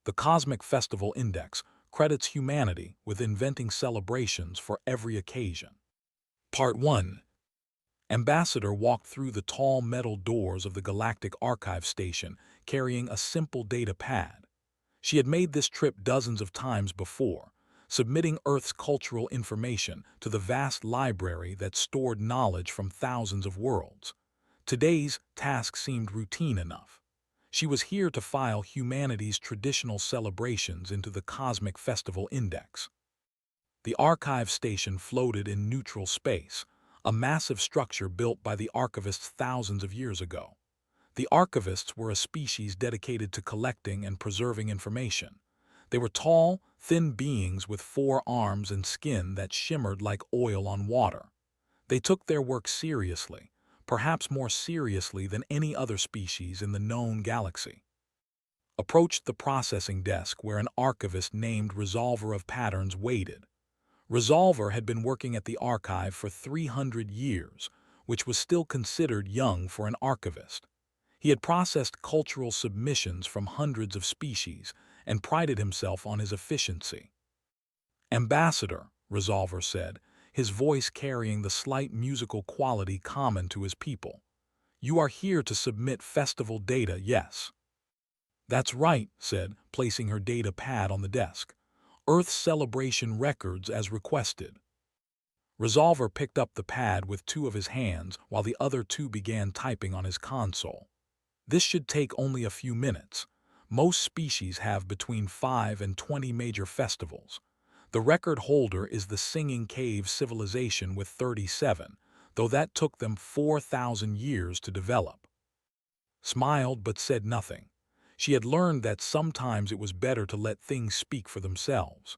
The Cosmic Festival Index credits humanity with inventing celebrations for every occasion. Part 1. Ambassador walked through the tall metal doors of the Galactic Archive Station carrying a simple data pad. She had made this trip dozens of times before, submitting Earth's cultural information to the vast library that stored knowledge from thousands of worlds. Today's task seemed routine enough. She was here to file humanity's traditional celebrations into the Cosmic Festival Index. The archive station floated in neutral space, a massive structure built by the archivists thousands of years ago. The archivists were a species dedicated to collecting and preserving information. They were tall, thin beings with 4 arms and skin that shimmered like oil on water. They took their work seriously, perhaps more seriously than any other species in the known galaxy. Approached the processing desk where an archivist named Resolver of Patterns waited. Resolver had been working at the archive for 300 years, which was still considered young for an archivist. He had processed cultural submissions from hundreds of species and prided himself on his efficiency. "Ambassador," Resolver said, his voice carrying the slight musical quality common to his people. "You are here to submit festival data, yes?" "That's right," said, placing her data pad on the desk. "Earth celebration records as requested." Resolver picked up the pad with 2 of his hands while the other 2 began typing on his console. This should take only a few minutes. Most species have between 5 and 20 major festivals. The record holder is the Singing Cave civilization with 37, though that took them 4,000 years to develop. Smiled but said nothing. She had learned that sometimes it was better to let things speak for themselves.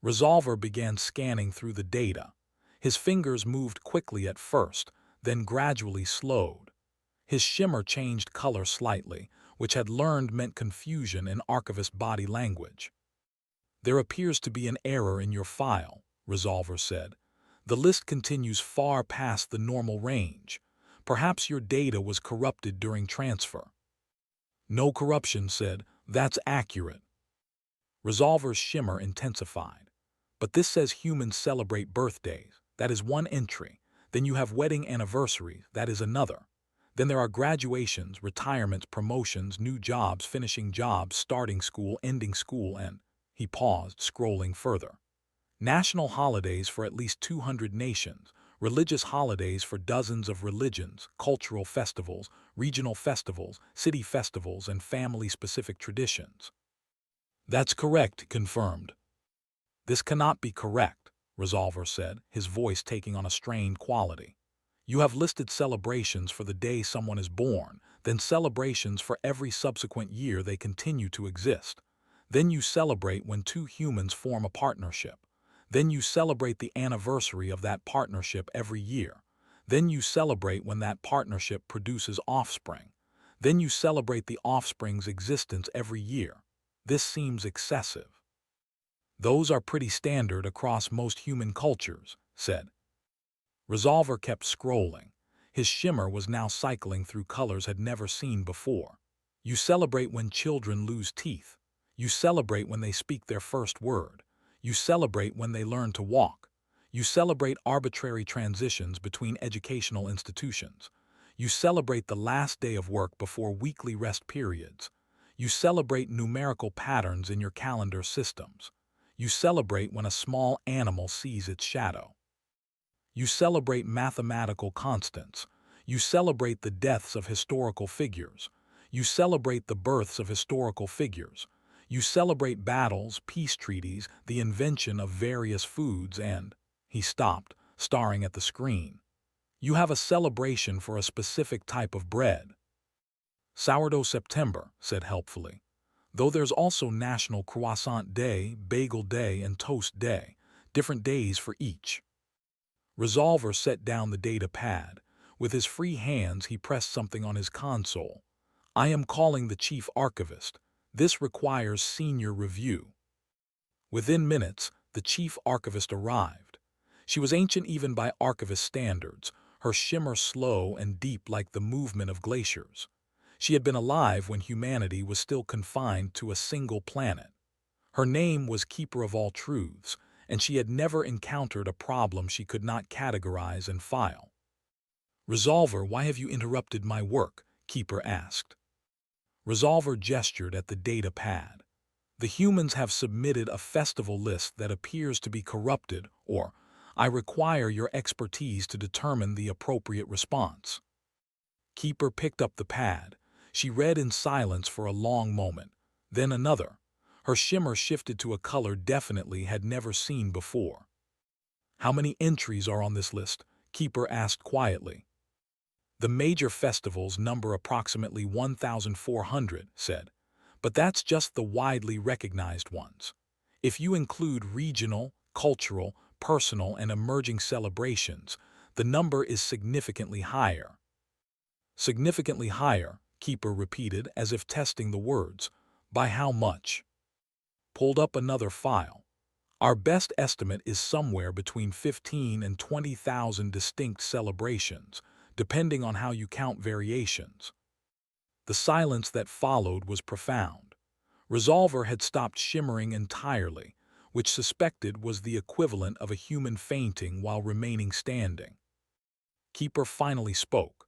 Resolver began scanning through the data. His fingers moved quickly at first, then gradually slowed. His shimmer changed color slightly, which had learned meant confusion in archivist body language. "There appears to be an error in your file," Resolver said. "The list continues far past the normal range. Perhaps your data was corrupted during transfer." "No corruption," said. "That's accurate." Resolver's shimmer intensified. "But this says humans celebrate birthdays. That is one entry. Then you have wedding anniversaries. That is another. Then there are graduations, retirements, promotions, new jobs, finishing jobs, starting school, ending school, and—" He paused, scrolling further. "National holidays for at least 200 nations, religious holidays for dozens of religions, cultural festivals, regional festivals, city festivals, and family-specific traditions." "That's correct," confirmed. "This cannot be correct," Resolver said, his voice taking on a strained quality. "You have listed celebrations for the day someone is born, then celebrations for every subsequent year they continue to exist. Then you celebrate when 2 humans form a partnership. Then you celebrate the anniversary of that partnership every year. Then you celebrate when that partnership produces offspring. Then you celebrate the offspring's existence every year. This seems excessive." "Those are pretty standard across most human cultures," said. Resolver kept scrolling. His shimmer was now cycling through colors had never seen before. "You celebrate when children lose teeth. You celebrate when they speak their first word. You celebrate when they learn to walk. You celebrate arbitrary transitions between educational institutions. You celebrate the last day of work before weekly rest periods. You celebrate numerical patterns in your calendar systems. You celebrate when a small animal sees its shadow. You celebrate mathematical constants. You celebrate the deaths of historical figures. You celebrate the births of historical figures. You celebrate battles, peace treaties, the invention of various foods, and—" He stopped, staring at the screen. "You have a celebration for a specific type of bread." "Sourdough September," said helpfully. "Though there's also National Croissant Day, Bagel Day, and Toast Day, different days for each." Resolver set down the data pad. With his free hands he pressed something on his console. "I am calling the chief archivist. This requires senior review." Within minutes, the chief archivist arrived. She was ancient even by archivist standards, her shimmer slow and deep like the movement of glaciers. She had been alive when humanity was still confined to a single planet. Her name was Keeper of All Truths, and she had never encountered a problem she could not categorize and file. "Resolver, why have you interrupted my work?" Keeper asked. Resolver gestured at the data pad. "The humans have submitted a festival list that appears to be corrupted, or I require your expertise to determine the appropriate response." Keeper picked up the pad. She read in silence for a long moment, then another. Her shimmer shifted to a color definitely had never seen before. "How many entries are on this list?" Keeper asked quietly. "The major festivals number approximately 1,400, said. "But that's just the widely recognized ones. If you include regional, cultural, personal, and emerging celebrations, the number is significantly higher." "Significantly higher," Keeper repeated as if testing the words. "By how much?" Pulled up another file. "Our best estimate is somewhere between 15 and 20,000 distinct celebrations, depending on how you count variations." The silence that followed was profound. Resolver had stopped shimmering entirely, which suspected was the equivalent of a human fainting while remaining standing. Keeper finally spoke.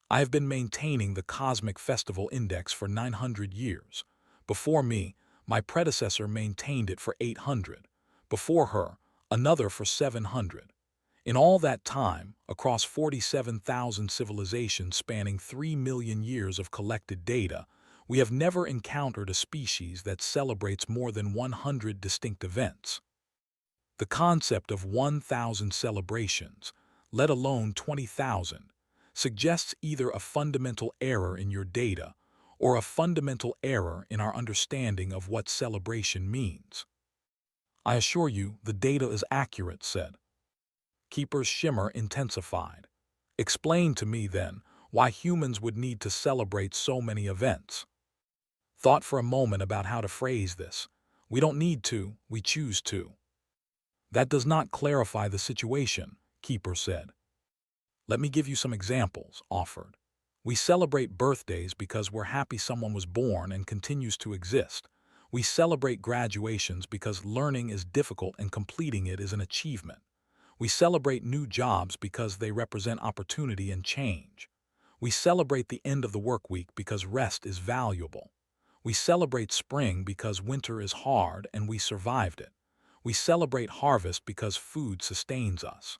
"I have been maintaining the Cosmic Festival Index for 900 years. Before me, my predecessor maintained it for 800. Before her, another for 700. In all that time, across 47,000 civilizations spanning 3 million years of collected data, we have never encountered a species that celebrates more than 100 distinct events. The concept of 1,000 celebrations, let alone 20,000, suggests either a fundamental error in your data or a fundamental error in our understanding of what celebration means." "I assure you, the data is accurate," said. Keeper's shimmer intensified. "Explain to me, then, why humans would need to celebrate so many events." Thought for a moment about how to phrase this. "We don't need to, we choose to." "That does not clarify the situation," Keeper said. "Let me give you some examples," offered. "We celebrate birthdays because we're happy someone was born and continues to exist. We celebrate graduations because learning is difficult and completing it is an achievement. We celebrate new jobs because they represent opportunity and change. We celebrate the end of the work week because rest is valuable. We celebrate spring because winter is hard and we survived it. We celebrate harvest because food sustains us.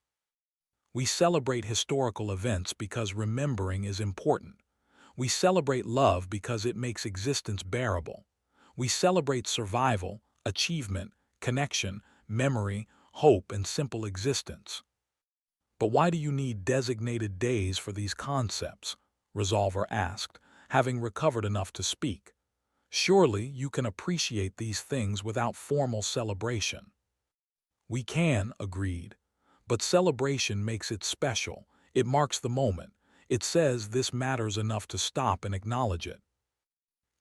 We celebrate historical events because remembering is important. We celebrate love because it makes existence bearable. We celebrate survival, achievement, connection, memory, hope, and simple existence." "But why do you need designated days for these concepts?" Resolver asked, having recovered enough to speak. "Surely you can appreciate these things without formal celebration." "We can," agreed. "But celebration makes it special. It marks the moment. It says this matters enough to stop and acknowledge it."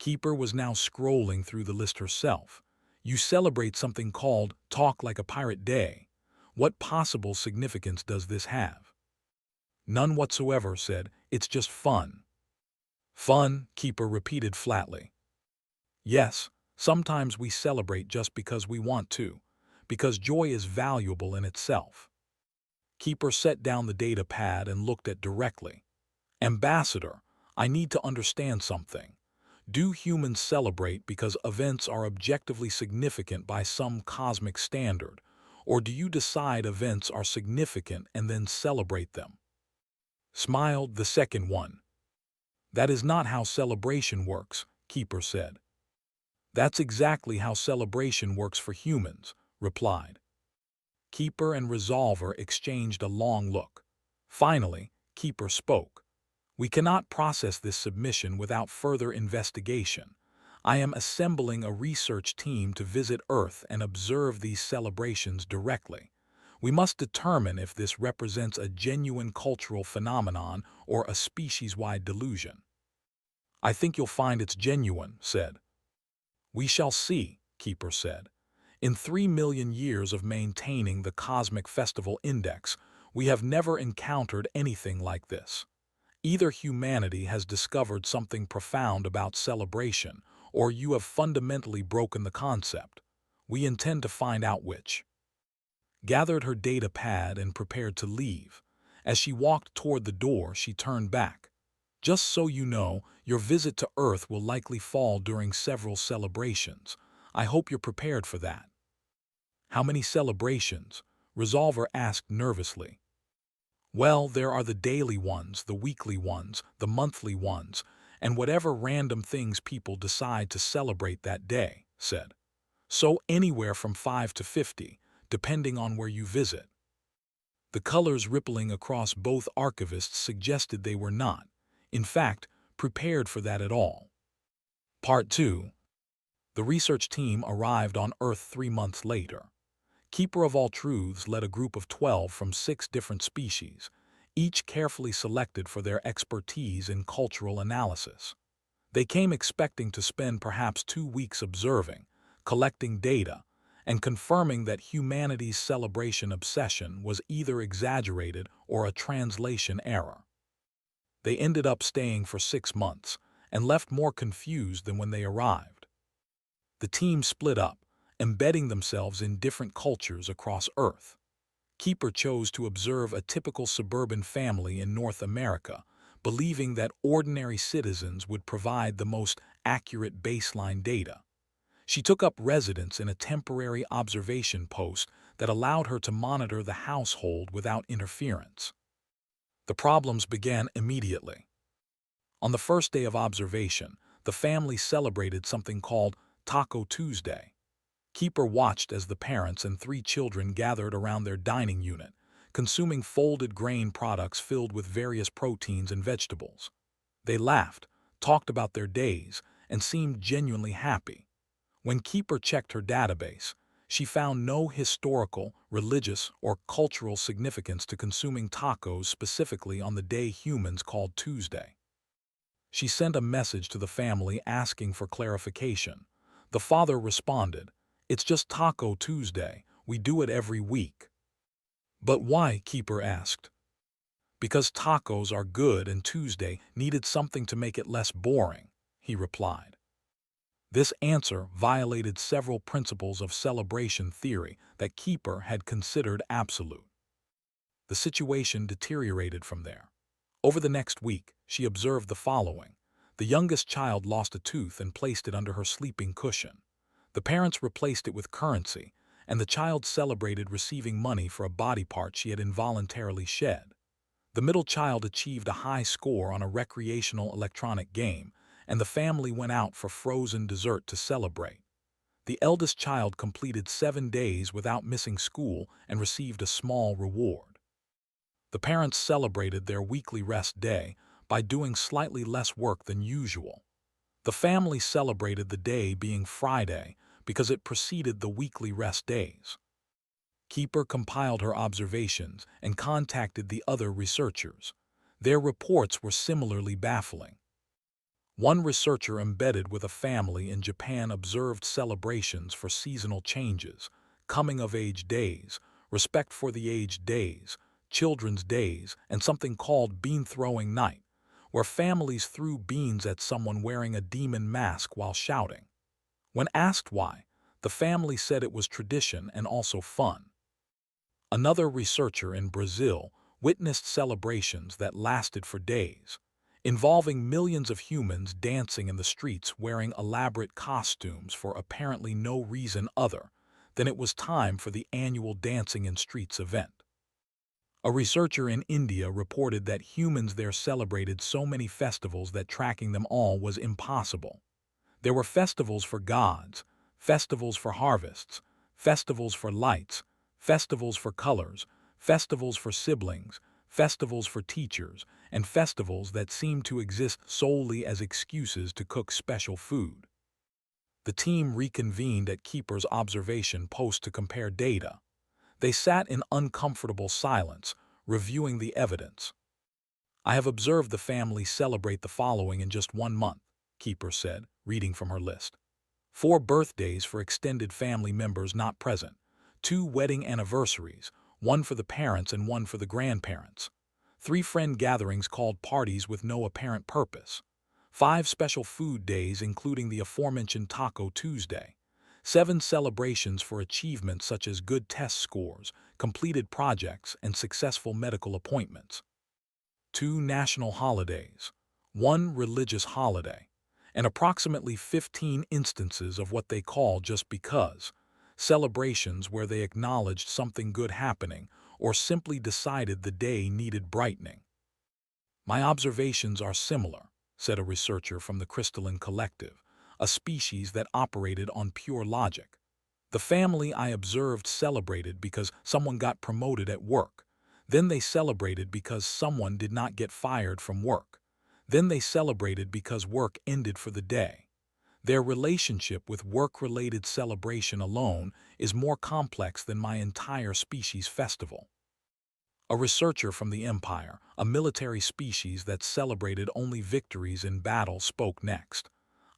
Keeper was now scrolling through the list herself. "You celebrate something called Talk Like a Pirate Day. What possible significance does this have?" "None whatsoever," said. "It's just fun." "Fun," Keeper repeated flatly. "Yes, sometimes we celebrate just because we want to, because joy is valuable in itself." Keeper set down the data pad and looked at directly. "Ambassador, I need to understand something. Do humans celebrate because events are objectively significant by some cosmic standard, or do you decide events are significant and then celebrate them?" Smiled the second one. "That is not how celebration works," Keeper said. "That's exactly how celebration works for humans," replied. Keeper and Resolver exchanged a long look. Finally, Keeper spoke. "We cannot process this submission without further investigation. I am assembling a research team to visit Earth and observe these celebrations directly. We must determine if this represents a genuine cultural phenomenon or a species-wide delusion." "I think you'll find it's genuine," said. "We shall see," Keeper said. "In 3 million years of maintaining the Cosmic Festival Index, we have never encountered anything like this. Either humanity has discovered something profound about celebration, or you have fundamentally broken the concept. We intend to find out which. Gathered her data pad and prepared to leave. As she walked toward the door, she turned back. Just so you know, your visit to Earth will likely fall during several celebrations. I hope you're prepared for that. How many celebrations? Resolver asked nervously. Well, there are the daily ones, the weekly ones, the monthly ones, and whatever random things people decide to celebrate that day, said. So anywhere from 5 to 50, depending on where you visit. The colors rippling across both archivists suggested they were not, in fact, prepared for that at all. Part 2. The research team arrived on Earth 3 months later. Keeper of All Truths led a group of 12 from 6 different species, each carefully selected for their expertise in cultural analysis. They came expecting to spend perhaps 2 weeks observing, collecting data, and confirming that humanity's celebration obsession was either exaggerated or a translation error. They ended up staying for 6 months and left more confused than when they arrived. The team split up, embedding themselves in different cultures across Earth. Keeper chose to observe a typical suburban family in North America, believing that ordinary citizens would provide the most accurate baseline data. She took up residence in a temporary observation post that allowed her to monitor the household without interference. The problems began immediately. On the first day of observation, the family celebrated something called Taco Tuesday. Keeper watched as the parents and 3 children gathered around their dining unit, consuming folded grain products filled with various proteins and vegetables. They laughed, talked about their days, and seemed genuinely happy. When Keeper checked her database, she found no historical, religious, or cultural significance to consuming tacos specifically on the day humans called Tuesday. She sent a message to the family asking for clarification. The father responded, "It's just Taco Tuesday. We do it every week." "But why?" Keeper asked. "Because tacos are good and Tuesday needed something to make it less boring," he replied. This answer violated several principles of celebration theory that Keeper had considered absolute. The situation deteriorated from there. Over the next week, she observed the following. The youngest child lost a tooth and placed it under her sleeping cushion. The parents replaced it with currency, and the child celebrated receiving money for a body part she had involuntarily shed. The middle child achieved a high score on a recreational electronic game, and the family went out for frozen dessert to celebrate. The eldest child completed 7 days without missing school and received a small reward. The parents celebrated their weekly rest day by doing slightly less work than usual. The family celebrated the day being Friday because it preceded the weekly rest days. Keeper compiled her observations and contacted the other researchers. Their reports were similarly baffling. One researcher embedded with a family in Japan observed celebrations for seasonal changes, coming-of-age days, respect for the aged days, children's days, and something called bean-throwing night, where families threw beans at someone wearing a demon mask while shouting. When asked why, the family said it was tradition and also fun. Another researcher in Brazil witnessed celebrations that lasted for days, involving millions of humans dancing in the streets wearing elaborate costumes for apparently no reason other than it was time for the annual Dancing in Streets event. A researcher in India reported that humans there celebrated so many festivals that tracking them all was impossible. There were festivals for gods, festivals for harvests, festivals for lights, festivals for colors, festivals for siblings, festivals for teachers, and festivals that seemed to exist solely as excuses to cook special food. The team reconvened at Keeper's observation post to compare data. They sat in uncomfortable silence, reviewing the evidence. "I have observed the family celebrate the following in just 1 month," Keeper said, reading from her list. 4 birthdays for extended family members not present, 2 wedding anniversaries, 1 for the parents and 1 for the grandparents, 3 friend gatherings called parties with no apparent purpose, 5 special food days including the aforementioned Taco Tuesday, 7 celebrations for achievements such as good test scores, completed projects, and successful medical appointments, 2 national holidays, 1 religious holiday, and approximately 15 instances of what they call just because, celebrations where they acknowledged something good happening or simply decided the day needed brightening. My observations are similar, said a researcher from the Crystalline Collective, a species that operated on pure logic. The family I observed celebrated because someone got promoted at work. Then they celebrated because someone did not get fired from work. Then they celebrated because work ended for the day. Their relationship with work-related celebration alone is more complex than my entire species festival. A researcher from the Empire, a military species that celebrated only victories in battle, spoke next.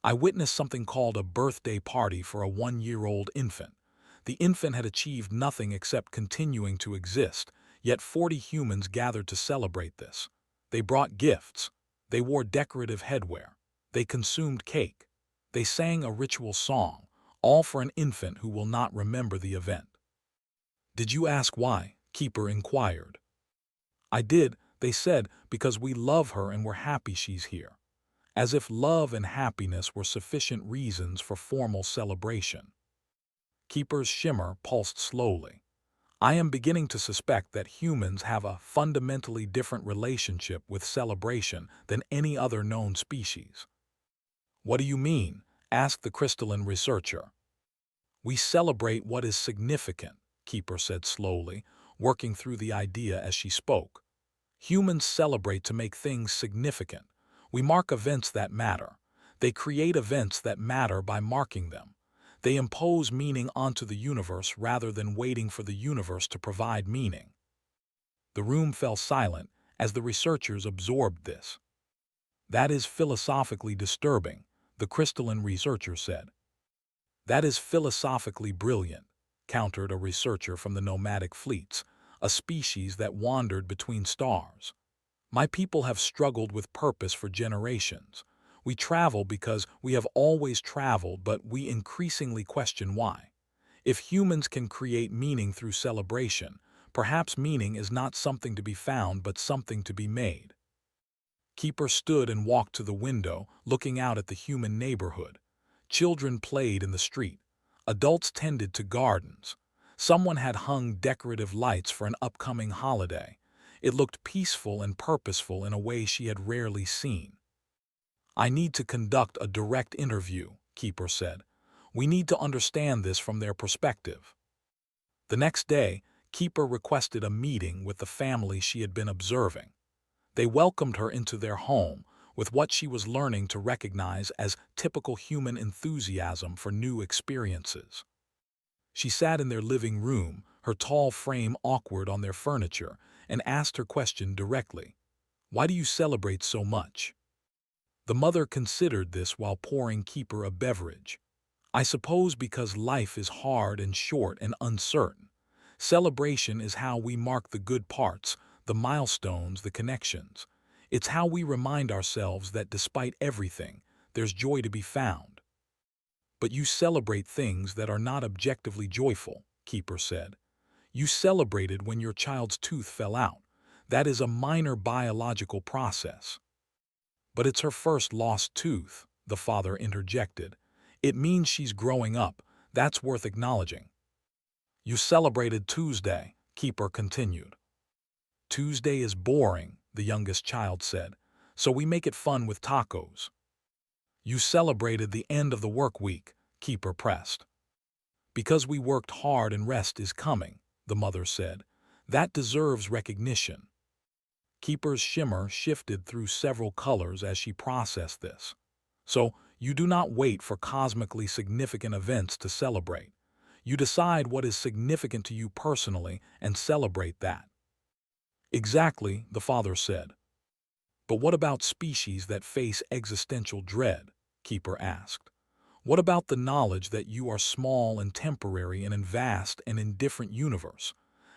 I witnessed something called a birthday party for a 1-year-old infant. The infant had achieved nothing except continuing to exist, yet 40 humans gathered to celebrate this. They brought gifts. They wore decorative headwear. They consumed cake. They sang a ritual song, all for an infant who will not remember the event. Did you ask why? Keeper inquired. I did, they said, because we love her and we're happy she's here. As if love and happiness were sufficient reasons for formal celebration. Keeper's shimmer pulsed slowly. I am beginning to suspect that humans have a fundamentally different relationship with celebration than any other known species. What do you mean? Asked the crystalline researcher. We celebrate what is significant, Keeper said slowly, working through the idea as she spoke. Humans celebrate to make things significant. We mark events that matter. They create events that matter by marking them. They impose meaning onto the universe rather than waiting for the universe to provide meaning. The room fell silent as the researchers absorbed this. That is philosophically disturbing, the crystalline researcher said. That is philosophically brilliant, countered a researcher from the nomadic fleets, a species that wandered between stars. My people have struggled with purpose for generations. We travel because we have always traveled, but we increasingly question why. If humans can create meaning through celebration, perhaps meaning is not something to be found but something to be made. Keeper stood and walked to the window, looking out at the human neighborhood. Children played in the street. Adults tended to gardens. Someone had hung decorative lights for an upcoming holiday. It looked peaceful and purposeful in a way she had rarely seen. I need to conduct a direct interview, Keeper said. We need to understand this from their perspective. The next day, Keeper requested a meeting with the family she had been observing. They welcomed her into their home with what she was learning to recognize as typical human enthusiasm for new experiences. She sat in their living room, her tall frame awkward on their furniture, and asked her question directly. Why do you celebrate so much? The mother considered this while pouring Keeper a beverage. I suppose because life is hard and short and uncertain. Celebration is how we mark the good parts, the milestones, the connections. It's how we remind ourselves that despite everything, there's joy to be found. But you celebrate things that are not objectively joyful, Keeper said. You celebrated when your child's tooth fell out. That is a minor biological process. But it's her first lost tooth, the father interjected. It means she's growing up. That's worth acknowledging. You celebrated Tuesday, Keeper continued. Tuesday is boring, the youngest child said, so we make it fun with tacos. You celebrated the end of the work week, Keeper pressed. Because we worked hard and rest is coming, the mother said. That deserves recognition. Keeper's shimmer shifted through several colors as she processed this. So, you do not wait for cosmically significant events to celebrate. You decide what is significant to you personally and celebrate that. Exactly, the father said. But what about species that face existential dread? Keeper asked. What about the knowledge that you are small and temporary in a vast and indifferent universe?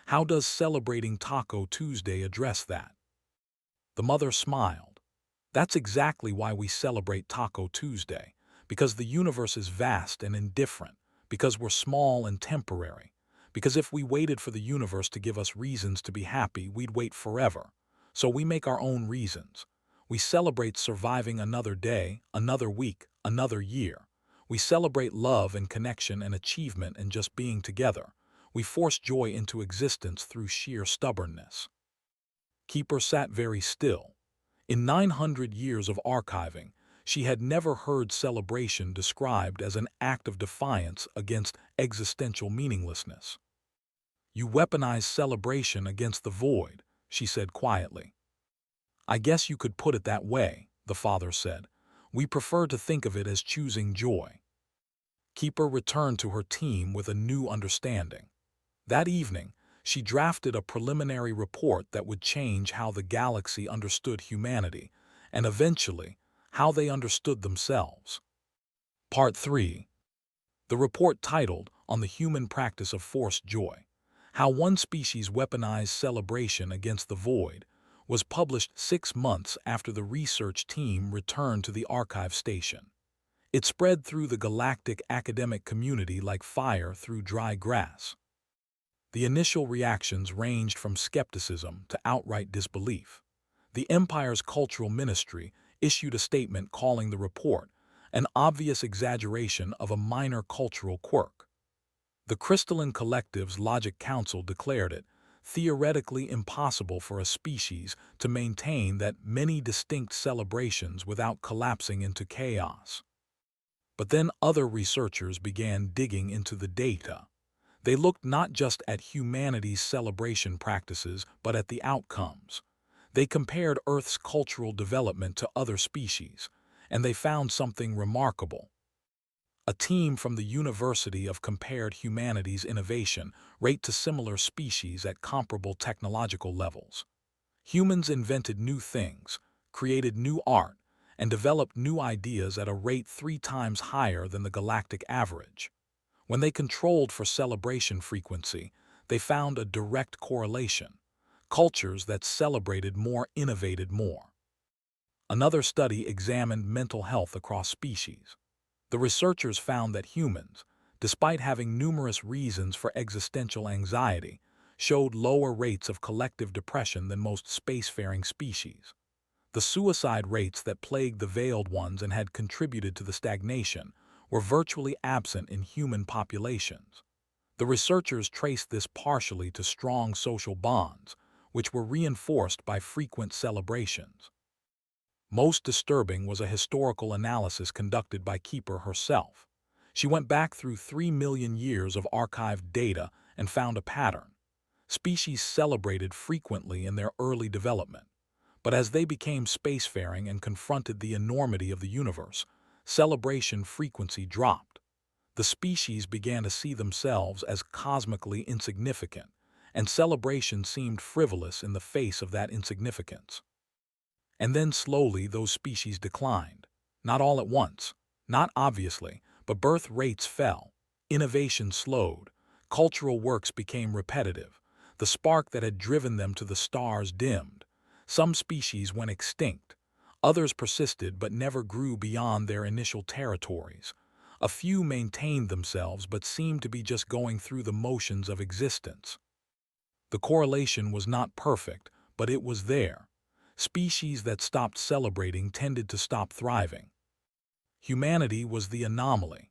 How does celebrating Taco Tuesday address that? The mother smiled. That's exactly why we celebrate Taco Tuesday, because the universe is vast and indifferent, because we're small and temporary, because if we waited for the universe to give us reasons to be happy, we'd wait forever. So we make our own reasons. We celebrate surviving another day, another week, another year. We celebrate love and connection and achievement and just being together. We force joy into existence through sheer stubbornness. Keeper sat very still. In 900 years of archiving, she had never heard celebration described as an act of defiance against existential meaninglessness. You weaponize celebration against the void, she said quietly. I guess you could put it that way, the father said. We prefer to think of it as choosing joy. Keeper returned to her team with a new understanding. That evening, she drafted a preliminary report that would change how the galaxy understood humanity, and eventually, how they understood themselves. Part 3. The report titled On the Human Practice of Forced Joy, How One Species Weaponized Celebration Against the Void, was published 6 months after the research team returned to the archive station. It spread through the galactic academic community like fire through dry grass. The initial reactions ranged from skepticism to outright disbelief. The Empire's cultural ministry issued a statement calling the report an obvious exaggeration of a minor cultural quirk. The Crystalline Collective's Logic Council declared it theoretically impossible for a species to maintain that many distinct celebrations without collapsing into chaos. But then other researchers began digging into the data. They looked not just at humanity's celebration practices, but at the outcomes. They compared Earth's cultural development to other species, and they found something remarkable. A team from the University of compared humanity's innovation rate to similar species at comparable technological levels. Humans invented new things, created new art, and developed new ideas at a rate 3 times higher than the galactic average. When they controlled for celebration frequency, they found a direct correlation. Cultures that celebrated more innovated more. Another study examined mental health across species. The researchers found that humans, despite having numerous reasons for existential anxiety, showed lower rates of collective depression than most spacefaring species. The suicide rates that plagued the veiled ones and had contributed to the stagnation were virtually absent in human populations. The researchers traced this partially to strong social bonds, which were reinforced by frequent celebrations. Most disturbing was a historical analysis conducted by Keeper herself. She went back through 3 million years of archived data and found a pattern. Species celebrated frequently in their early development, but as they became spacefaring and confronted the enormity of the universe, celebration frequency dropped. The species began to see themselves as cosmically insignificant, and celebration seemed frivolous in the face of that insignificance. And then slowly those species declined. Not all at once, not obviously, but birth rates fell, innovation slowed, cultural works became repetitive, the spark that had driven them to the stars dimmed. Some species went extinct, others persisted but never grew beyond their initial territories. A few maintained themselves but seemed to be just going through the motions of existence. The correlation was not perfect, but it was there. Species that stopped celebrating tended to stop thriving. Humanity was the anomaly.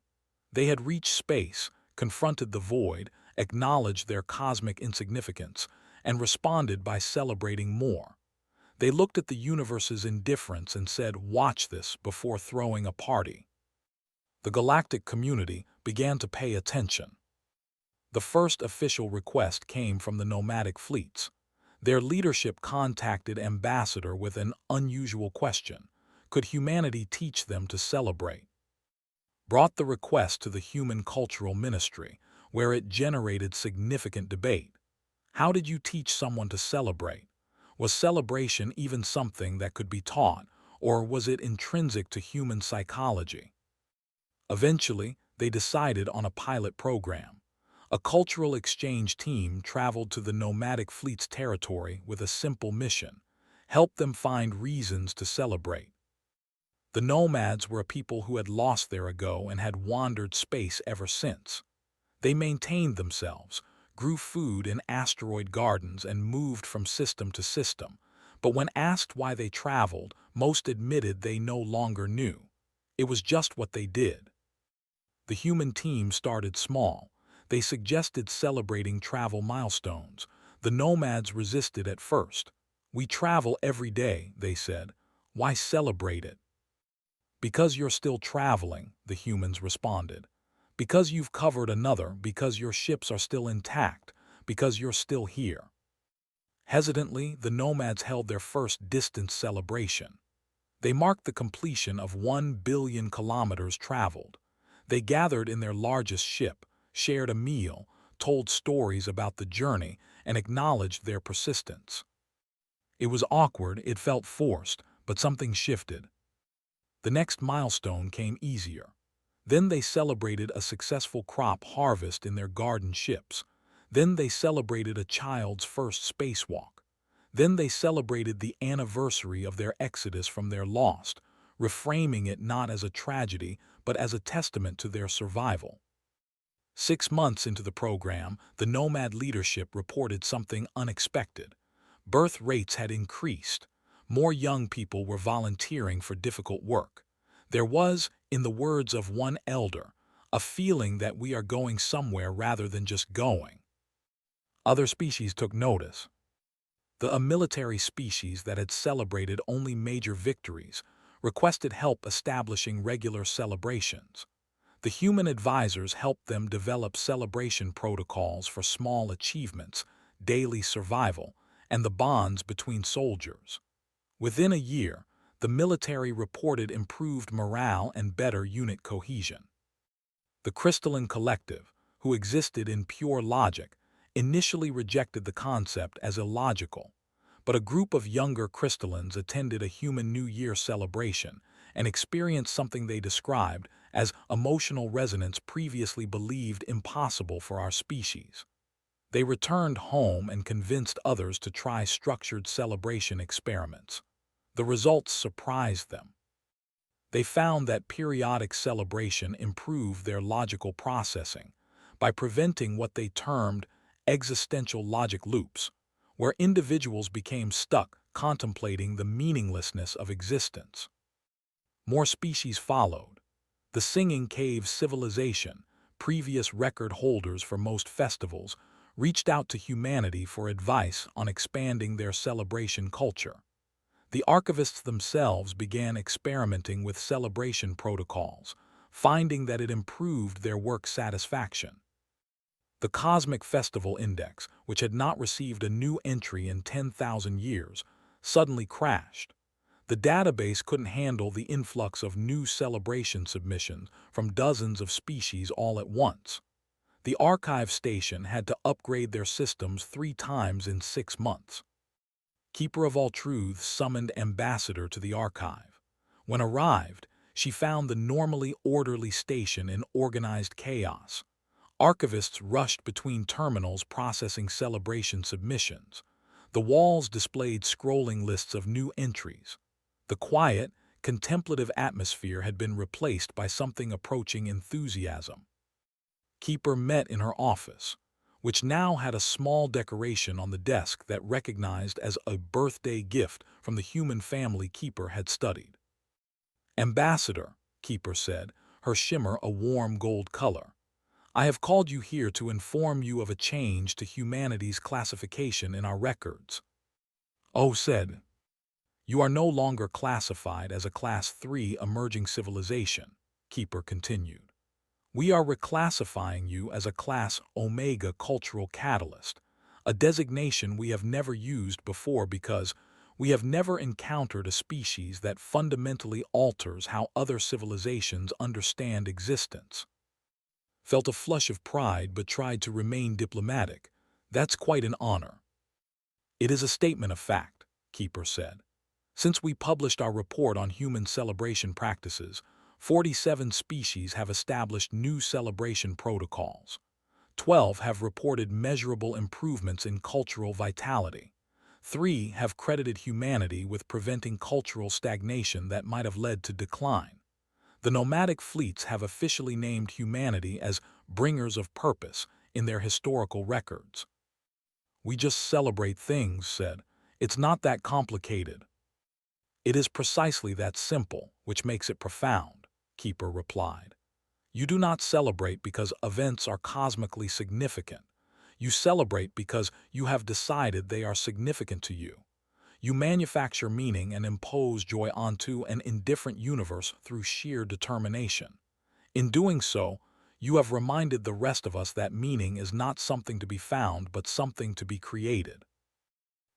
They had reached space, confronted the void, acknowledged their cosmic insignificance, and responded by celebrating more. They looked at the universe's indifference and said, "Watch this," before throwing a party. The galactic community began to pay attention. The first official request came from the nomadic fleets. Their leadership contacted Ambassador with an unusual question: could humanity teach them to celebrate? Brought the request to the Human Cultural Ministry, where it generated significant debate. How did you teach someone to celebrate? Was celebration even something that could be taught, or was it intrinsic to human psychology? Eventually, they decided on a pilot program. A cultural exchange team traveled to the nomadic fleet's territory with a simple mission: helped them find reasons to celebrate. The nomads were a people who had lost their ago and had wandered space ever since. They maintained themselves, grew food in asteroid gardens, and moved from system to system. But when asked why they traveled, most admitted they no longer knew. It was just what they did. The human team started small. They suggested celebrating travel milestones. The nomads resisted at first. "We travel every day," they said. "Why celebrate it?" "Because you're still traveling," the humans responded. "Because you've covered another, because your ships are still intact, because you're still here." Hesitantly, the nomads held their first distance celebration. They marked the completion of 1 billion kilometers traveled. They gathered in their largest ship, shared a meal, told stories about the journey, and acknowledged their persistence. It was awkward, it felt forced, but something shifted. The next milestone came easier. Then they celebrated a successful crop harvest in their garden ships. Then they celebrated a child's first spacewalk. Then they celebrated the anniversary of their exodus from their lost, reframing it not as a tragedy, but as a testament to their survival. 6 months into the program, the nomad leadership reported something unexpected. Birth rates had increased. More young people were volunteering for difficult work. There was, in the words of one elder, a feeling that we are going somewhere rather than just going. Other species took notice. A military species that had celebrated only major victories requested help establishing regular celebrations. The human advisors helped them develop celebration protocols for small achievements, daily survival, and the bonds between soldiers. Within a year, the military reported improved morale and better unit cohesion. The crystalline collective, who existed in pure logic, initially rejected the concept as illogical, but a group of younger crystallines attended a human New Year celebration and experienced something they described as emotional resonance previously believed impossible for our species. They returned home and convinced others to try structured celebration experiments. The results surprised them. They found that periodic celebration improved their logical processing by preventing what they termed existential logic loops, where individuals became stuck contemplating the meaninglessness of existence. More species followed. The Singing Cave civilization, previous record holders for most festivals, reached out to humanity for advice on expanding their celebration culture. The archivists themselves began experimenting with celebration protocols, finding that it improved their work satisfaction. The Cosmic Festival Index, which had not received a new entry in 10,000 years, suddenly crashed. The database couldn't handle the influx of new celebration submissions from dozens of species all at once. The archive station had to upgrade their systems 3 times in 6 months. Keeper of All Truths summoned Ambassador to the archive. When arrived, she found the normally orderly station in organized chaos. Archivists rushed between terminals processing celebration submissions. The walls displayed scrolling lists of new entries. The quiet, contemplative atmosphere had been replaced by something approaching enthusiasm. Keeper met in her office, which now had a small decoration on the desk that recognized as a birthday gift from the human family Keeper had studied. "Ambassador," Keeper said, her shimmer a warm gold color, "I have called you here to inform you of a change to humanity's classification in our records." "Oh," said, "you are no longer classified as a Class 3 emerging civilization," Keeper continued. "We are reclassifying you as a Class Omega cultural catalyst, a designation we have never used before because we have never encountered a species that fundamentally alters how other civilizations understand existence." Felt a flush of pride but tried to remain diplomatic. "That's quite an honor." "It is a statement of fact," Keeper said. "Since we published our report on human celebration practices, 47 species have established new celebration protocols. 12 have reported measurable improvements in cultural vitality. 3 have credited humanity with preventing cultural stagnation that might have led to decline. The nomadic fleets have officially named humanity as bringers of purpose in their historical records. "We just celebrate things," said. "It's not that complicated." "It is precisely that simple, which makes it profound," Keeper replied. "You do not celebrate because events are cosmically significant. You celebrate because you have decided they are significant to you. You manufacture meaning and impose joy onto an indifferent universe through sheer determination. In doing so, you have reminded the rest of us that meaning is not something to be found but something to be created."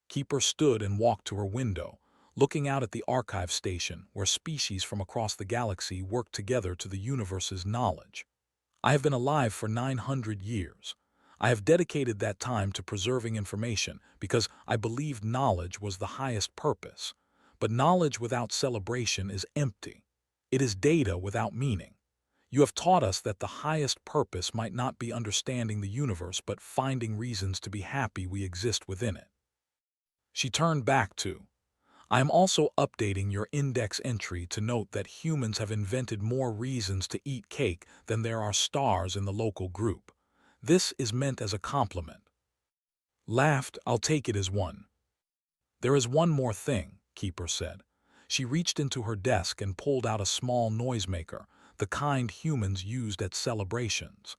Keeper stood and walked to her window, looking out at the archive station where species from across the galaxy work together to the universe's knowledge. "I have been alive for 900 years. I have dedicated that time to preserving information because I believed knowledge was the highest purpose. But knowledge without celebration is empty. It is data without meaning. You have taught us that the highest purpose might not be understanding the universe but finding reasons to be happy we exist within it." She turned back to, "I am also updating your index entry to note that humans have invented more reasons to eat cake than there are stars in the local group. This is meant as a compliment." Laughed, "I'll take it as one." "There is one more thing," Keeper said. She reached into her desk and pulled out a small noisemaker, the kind humans used at celebrations.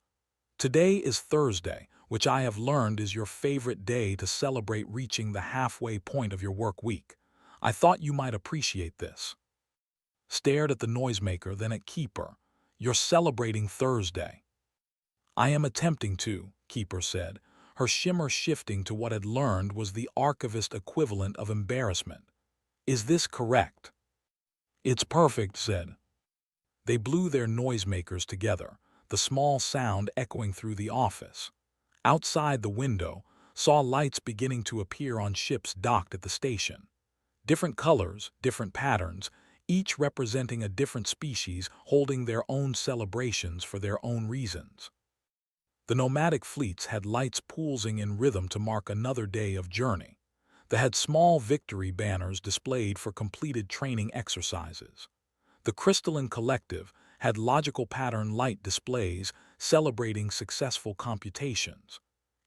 "Today is Thursday, which I have learned is your favorite day to celebrate reaching the halfway point of your work week. I thought you might appreciate this." Stared at the noisemaker, then at Keeper. "You're celebrating Thursday." "I am attempting to," Keeper said, her shimmer shifting to what had learned was the archivist equivalent of embarrassment. "Is this correct?" "It's perfect," said. They blew their noisemakers together, the small sound echoing through the office. Outside the window, saw lights beginning to appear on ships docked at the station. Different colors, different patterns, each representing a different species holding their own celebrations for their own reasons. The nomadic fleets had lights pulsing in rhythm to mark another day of journey. They had small victory banners displayed for completed training exercises. The crystalline collective had logical pattern light displays celebrating successful computations.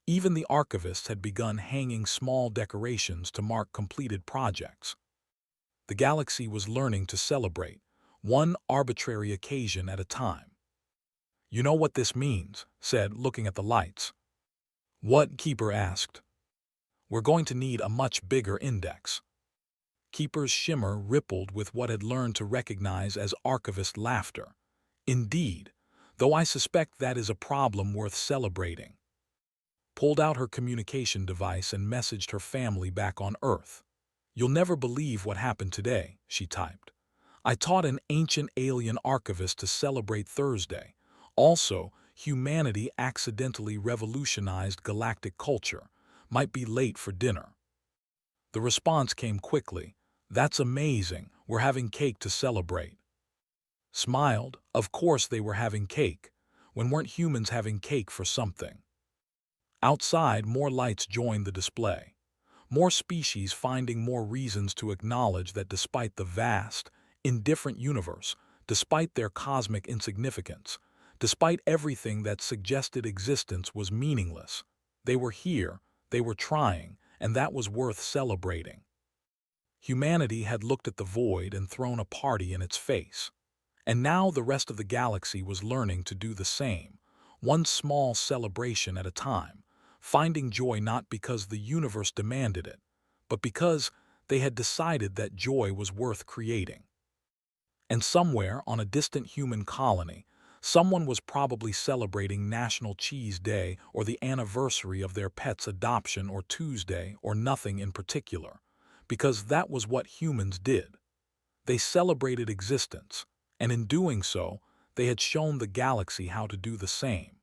Even the archivists had begun hanging small decorations to mark completed projects. The galaxy was learning to celebrate, one arbitrary occasion at a time. "You know what this means," said, looking at the lights. "What?" Keeper asked. "We're going to need a much bigger index." Keeper's shimmer rippled with what had learned to recognize as archivist laughter. "Indeed, though I suspect that is a problem worth celebrating." Pulled out her communication device and messaged her family back on Earth. "You'll never believe what happened today," she typed. "I taught an ancient alien archivist to celebrate Thursday. Also, humanity accidentally revolutionized galactic culture. Might be late for dinner." The response came quickly. "That's amazing. We're having cake to celebrate." Smiled. Of course they were having cake. When weren't humans having cake for something? Outside, more lights joined the display. More species finding more reasons to acknowledge that despite the vast, indifferent universe, despite their cosmic insignificance, despite everything that suggested existence was meaningless, they were here, they were trying, and that was worth celebrating. Humanity had looked at the void and thrown a party in its face. And now the rest of the galaxy was learning to do the same, one small celebration at a time, finding joy not because the universe demanded it, but because they had decided that joy was worth creating. And somewhere on a distant human colony, someone was probably celebrating National Cheese Day or the anniversary of their pet's adoption or Tuesday or nothing in particular, because that was what humans did. They celebrated existence, and in doing so, they had shown the galaxy how to do the same.